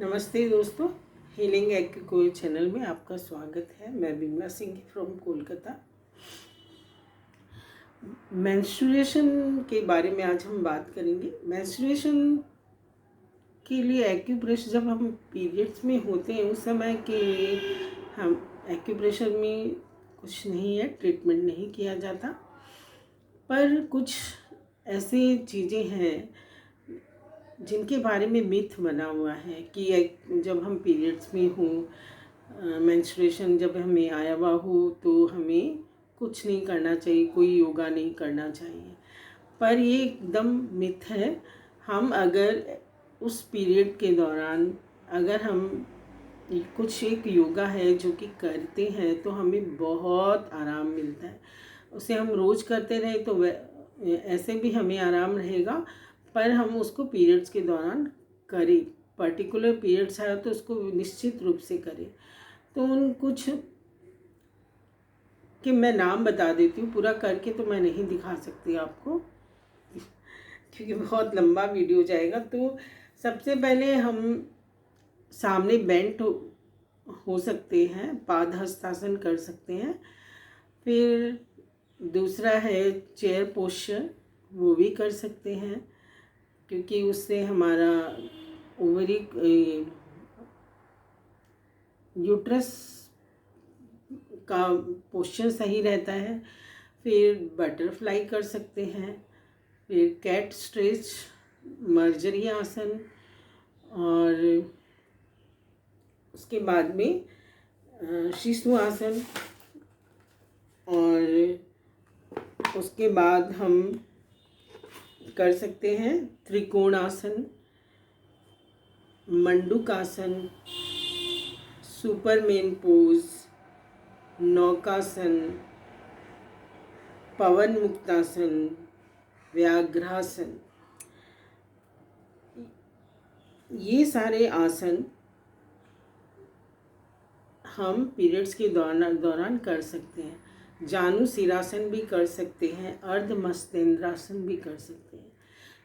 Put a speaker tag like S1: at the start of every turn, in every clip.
S1: नमस्ते दोस्तों, healing egg कोई चैनल में आपका स्वागत है। मैं बिमला सिंह फ्रॉम कोलकाता। मेंस्ट्रुएशन के बारे में आज हम बात करेंगे। मेंस्ट्रुएशन के लिए एक्यूप्रेशर, जब हम पीरियड्स में होते हैं उस समय के हम एक्यूप्रेशर में कुछ नहीं है, ट्रीटमेंट नहीं किया जाता। पर कुछ ऐसी चीज़ें हैं जिनके बारे में मिथ बना हुआ है कि जब हम पीरियड्स में हों, मेंस्ट्रुएशन जब हमें आया हुआ हो तो हमें कुछ नहीं करना चाहिए, कोई योगा नहीं करना चाहिए। पर ये एकदम मिथ है। हम अगर उस पीरियड के दौरान अगर हम कुछ एक योगा है जो कि करते हैं तो हमें बहुत आराम मिलता है। उसे हम रोज़ करते रहे तो ऐसे भी हमें आराम रहेगा, पर हम उसको पीरियड्स के दौरान करें। पर्टिकुलर पीरियड्स है तो उसको निश्चित रूप से करें। तो उन कुछ कि मैं नाम बता देती हूँ, पूरा करके तो मैं नहीं दिखा सकती आपको क्योंकि बहुत लंबा वीडियो जाएगा। तो सबसे पहले हम सामने बेंट हो सकते हैं, पाद हस्तासन कर सकते हैं। फिर दूसरा है चेयर पोस्चर, वो भी कर सकते हैं क्योंकि उससे हमारा ओवरी यूट्रस का पोस्चर सही रहता है। फिर बटरफ्लाई कर सकते हैं, फिर कैट स्ट्रेच, मर्जरी आसन, और उसके बाद में शिशु आसन, और उसके बाद हम कर सकते हैं त्रिकोण आसन, मंडूक आसन, सुपरमैन पोज, नौकासन, पवन मुक्तासन, व्याघ्रासन। ये सारे आसन हम पीरियड्स के दौरान कर सकते हैं। जानु सिरासन भी कर सकते हैं, अर्ध मस्तेंद्रासन भी कर सकते हैं।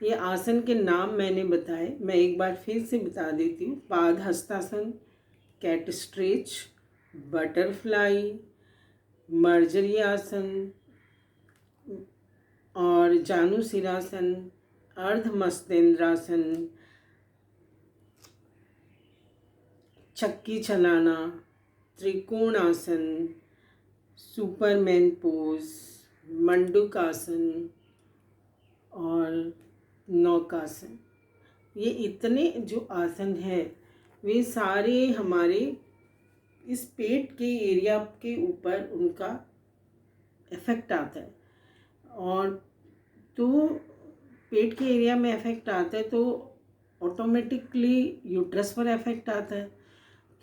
S1: ये आसन के नाम मैंने बताए, मैं एक बार फिर से बता देती हूँ। पाद हस्तासन, कैट स्ट्रेच, बटरफ्लाई, मर्जरी आसन और जानु सिरासन, अर्ध मस्तेंद्रासन, चक्की चलाना, त्रिकोण आसन, सुपरमैन पोज, मंडूक आसन और नौकासन। ये इतने जो आसन हैं वे सारे हमारे इस पेट के एरिया के ऊपर उनका इफ़ेक्ट आता है। और तो पेट के एरिया में इफ़ेक्ट आता है तो ऑटोमेटिकली यूट्रस पर इफ़ेक्ट आता है।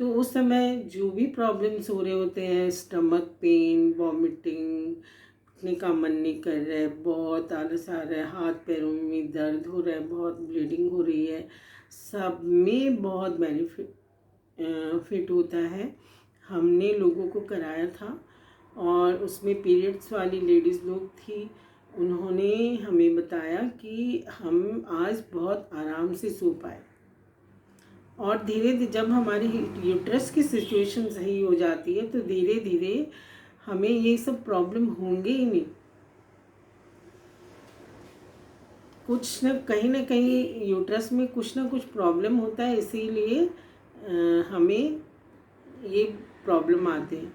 S1: तो उस समय जो भी प्रॉब्लम्स हो रहे होते हैं, स्टमक पेन, वॉमिटिंग, उठने का मन नहीं कर रहा है, बहुत आलस आ रहा है, हाथ पैरों में दर्द हो रहा है, बहुत ब्लीडिंग हो रही है, सब में बहुत बेनिफिट होता है। हमने लोगों को कराया था और उसमें पीरियड्स वाली लेडीज़ लोग थी। उन्होंने हमें बताया कि हम आज बहुत आराम से सो पाए। और धीरे धीरे जब हमारी यूट्रस की सिचुएशन सही हो जाती है तो धीरे धीरे हमें ये सब प्रॉब्लम होंगे ही नहीं। कुछ न कहीं यूट्रस में कुछ ना कुछ प्रॉब्लम होता है, इसीलिए हमें ये प्रॉब्लम आते हैं।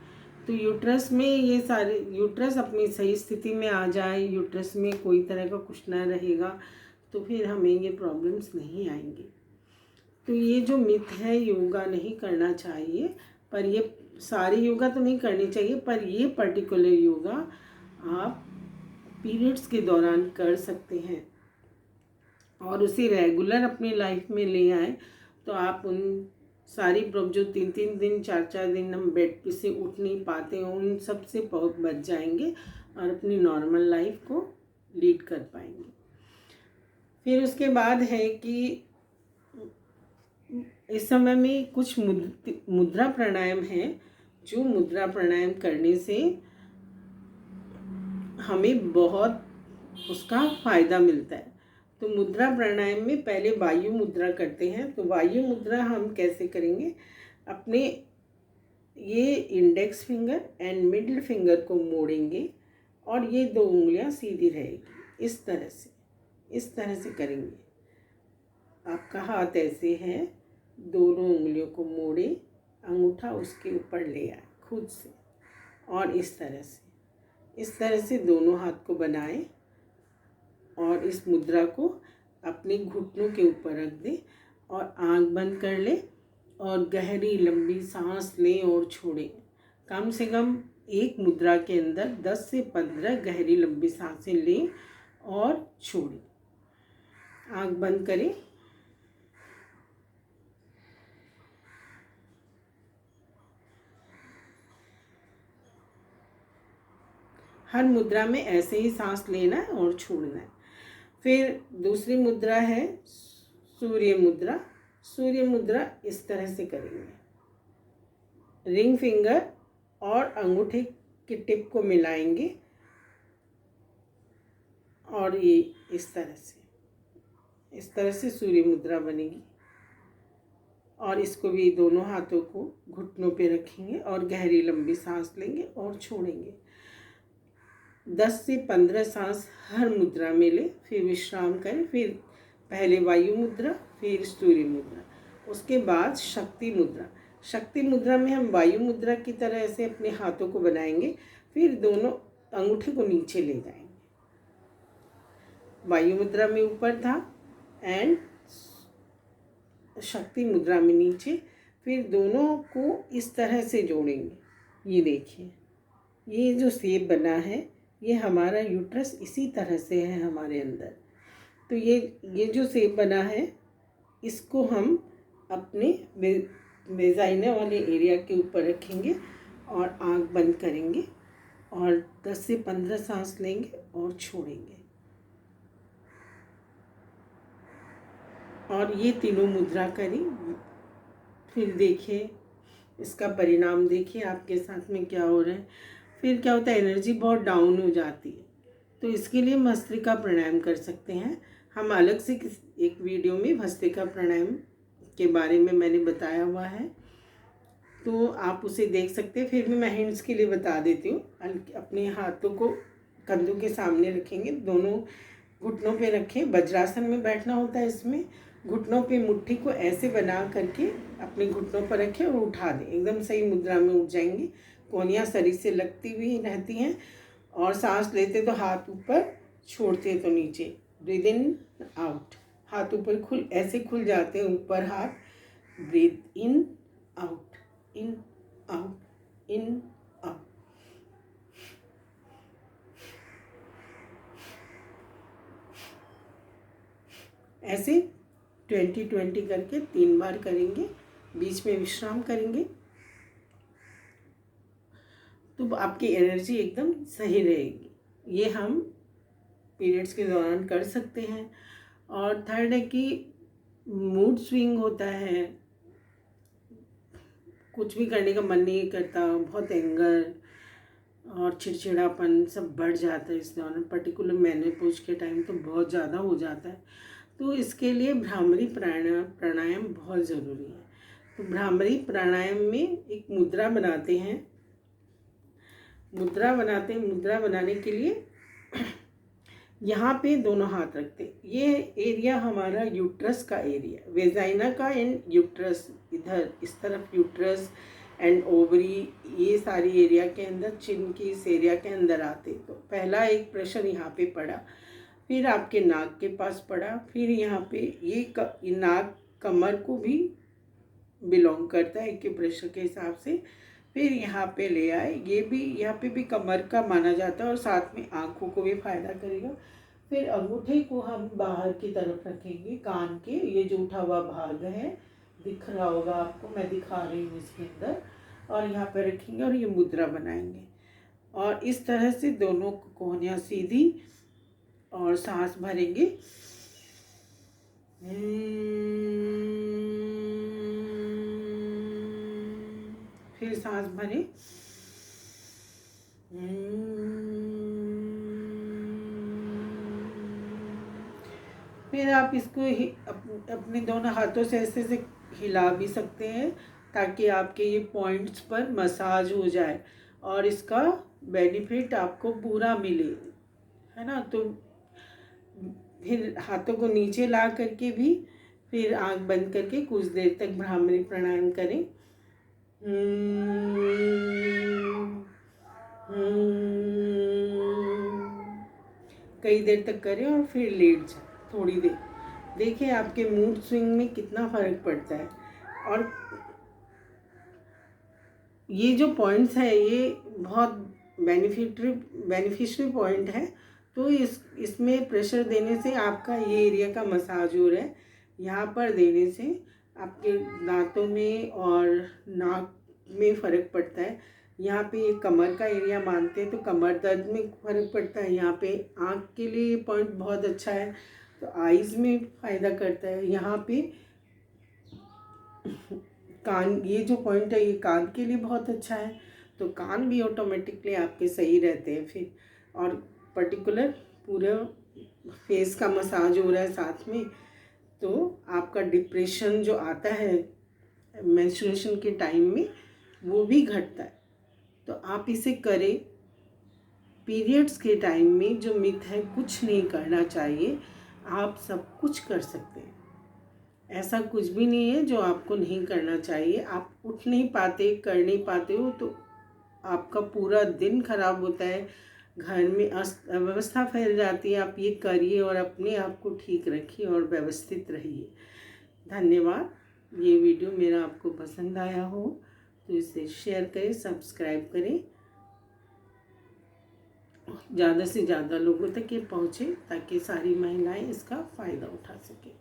S1: तो यूट्रस में ये सारे, यूट्रस अपनी सही स्थिति में आ जाए, यूट्रस में कोई तरह का कुछ ना रहेगा तो फिर हमें ये प्रॉब्लम्स नहीं आएंगी। तो ये जो मिथ है योगा नहीं करना चाहिए, पर ये सारी योगा तो नहीं करनी चाहिए, पर ये पर्टिकुलर योगा आप पीरियड्स के दौरान कर सकते हैं और उसे रेगुलर अपनी लाइफ में ले आए तो आप उन सारी प्रॉब्लम जो 3-3 दिन 4-4 दिन हम बेड पे से उठ नहीं पाते हैं उन सब से बहुत बच जाएंगे और अपनी नॉर्मल लाइफ को लीड कर पाएंगे। फिर उसके बाद है कि इस समय में कुछ मुद्रा प्राणायाम है, जो मुद्रा प्राणायाम करने से हमें बहुत उसका फ़ायदा मिलता है। तो मुद्रा प्राणायाम में पहले वायु मुद्रा करते हैं। तो वायु मुद्रा हम कैसे करेंगे, अपने ये index finger and middle finger को मोड़ेंगे और ये 2 उंगलियां सीधी रहेगी, इस तरह से करेंगे। आपका हाथ ऐसे है, दोनों उंगलियों को मोड़े, अंगूठा उसके ऊपर ले आए खुद से, और इस तरह से दोनों हाथ को बनाएं और इस मुद्रा को अपने घुटनों के ऊपर रख दें और आंख बंद कर लें और गहरी लंबी सांस लें और छोड़ें। कम से कम एक मुद्रा के अंदर 10 से 15 गहरी लंबी सांसें लें और छोड़ें। आंख बंद करें। हर मुद्रा में ऐसे ही सांस लेना है और छोड़ना है। फिर दूसरी मुद्रा है सूर्य मुद्रा। सूर्य मुद्रा इस तरह से करेंगे, रिंग फिंगर और अंगूठे की टिप को मिलाएंगे और ये इस तरह से सूर्य मुद्रा बनेगी। और इसको भी दोनों हाथों को घुटनों पे रखेंगे और गहरी लंबी सांस लेंगे और छोड़ेंगे। 10 से 15 सांस हर मुद्रा में लें, फिर विश्राम करें। फिर पहले वायु मुद्रा, फिर सूर्य मुद्रा, उसके बाद शक्ति मुद्रा। शक्ति मुद्रा में हम वायु मुद्रा की तरह ऐसे अपने हाथों को बनाएंगे, फिर दोनों अंगूठे को नीचे ले जाएंगे। वायु मुद्रा में ऊपर था एंड शक्ति मुद्रा में नीचे। फिर दोनों को इस तरह से जोड़ेंगे। ये देखिए, ये जो शेप बना है, ये हमारा यूट्रस इसी तरह से है हमारे अंदर। तो ये जो शेप बना है, इसको हम अपने वेजाइना वाले एरिया के ऊपर रखेंगे और आंख बंद करेंगे और 10 से 15 सांस लेंगे और छोड़ेंगे। और ये तीनों मुद्रा करी। फिर देखिए इसका परिणाम, देखिए आपके साथ में क्या हो रहा है। फिर क्या होता है, एनर्जी बहुत डाउन हो जाती है। तो इसके लिए भस्त्रिका प्राणायाम कर सकते हैं। हम अलग से एक वीडियो में भस्त्रिका प्राणायाम के बारे में मैंने बताया हुआ है, तो आप उसे देख सकते हैं। फिर भी मैं हिंट्स के लिए बता देती हूँ। अपने हाथों को कंधों के सामने रखेंगे, दोनों घुटनों पे रखें। वज्रासन में बैठना होता है। इसमें घुटनों पे मुट्ठी को ऐसे बना करके अपने घुटनों पर रखें और उठा दें, एकदम सही मुद्रा में उठ जाएंगे। कोहनियाँ शरीर से लगती हुई रहती हैं और सांस लेते तो हाथ ऊपर, छोड़ते तो नीचे। ब्रीद इन आउट, हाथ ऊपर ऐसे खुल जाते हैं ऊपर हाथ। Breathe in out, in out, in out. ऐसे 20-20 करके 3 बार करेंगे, बीच में विश्राम करेंगे, तो आपकी एनर्जी एकदम सही रहेगी। ये हम पीरियड्स के दौरान कर सकते हैं। और थर्ड है कि मूड स्विंग होता है, कुछ भी करने का मन नहीं करता, बहुत एंगर और चिड़चिड़ापन सब बढ़ जाता है इस दौरान। पर्टिकुलर मेनोपॉज के टाइम तो बहुत ज़्यादा हो जाता है। तो इसके लिए भ्रामरी प्राणायाम बहुत ज़रूरी है। तो भ्रामरी प्राणायाम में एक मुद्रा बनाते हैं। मुद्रा बनाने के लिए यहाँ पे दोनों हाथ रखते हैं। ये एरिया हमारा यूट्रस का एरिया, वेजाइना का एंड यूट्रस, इधर इस तरफ यूट्रस एंड ओवरी, ये सारी एरिया के अंदर, चिन की इस एरिया के अंदर आते। तो पहला एक प्रेशर यहाँ पे पड़ा, फिर आपके नाक के पास पड़ा, फिर यहाँ पे ये नाक कमर को भी बिलोंग करता है के प्रेशर के हिसाब से। फिर यहाँ पे ले आए, ये भी यहाँ पे भी कमर का माना जाता है और साथ में आँखों को भी फायदा करेगा। फिर अंगूठे को हम बाहर की तरफ रखेंगे, कान के, ये जो उठा हुआ भाग है दिख रहा होगा आपको, मैं दिखा रही हूँ इसके अंदर, और यहाँ पे रखेंगे और ये मुद्रा बनाएंगे। और इस तरह से दोनों कोहनियाँ सीधी और सांस भरेंगे। फिर सांस भरें। फिर आप इसको अपने दोनों हाथों से ऐसे से हिला भी सकते हैं ताकि आपके ये पॉइंट्स पर मसाज हो जाए और इसका बेनिफिट आपको पूरा मिले, है ना। तो फिर हाथों को नीचे ला करके भी फिर आंख बंद करके कुछ देर तक भ्रामरी प्राणायाम करें। कई देर तक करें और फिर लेट जाए थोड़ी देर। देखिए आपके मूड स्विंग में कितना फ़र्क पड़ता है। और ये जो पॉइंट्स है ये बहुत बेनिफिशियल पॉइंट है। तो इसमें प्रेशर देने से आपका ये एरिया का मसाज हो रहा है, यहाँ पर देने से आपके दांतों में और नाक में फ़र्क पड़ता है। यहाँ पे ये कमर का एरिया मानते हैं तो कमर दर्द में फ़र्क पड़ता है। यहाँ पे आँख के लिए ये पॉइंट बहुत अच्छा है, तो आइज़ में फ़ायदा करता है। यहाँ पे कान, ये जो पॉइंट है ये कान के लिए बहुत अच्छा है, तो कान भी ऑटोमेटिकली आपके सही रहते हैं फिर। और पर्टिकुलर पूरा फेस का मसाज हो रहा है साथ में, तो आपका डिप्रेशन जो आता है मेंस्ट्रुएशन के टाइम में वो भी घटता है। तो आप इसे करें। पीरियड्स के टाइम में जो मिथ है कुछ नहीं करना चाहिए, आप सब कुछ कर सकते हैं। ऐसा कुछ भी नहीं है जो आपको नहीं करना चाहिए। आप उठ नहीं पाते, कर नहीं पाते हो तो आपका पूरा दिन खराब होता है, घर में अव्यवस्था फैल जाती है। आप ये करिए और अपने आप को ठीक रखिए और व्यवस्थित रहिए। धन्यवाद। ये वीडियो मेरा आपको पसंद आया हो तो इसे शेयर करें, सब्सक्राइब करें, ज़्यादा से ज़्यादा लोगों तक ये पहुँचे ताकि सारी महिलाएं इसका फ़ायदा उठा सकें।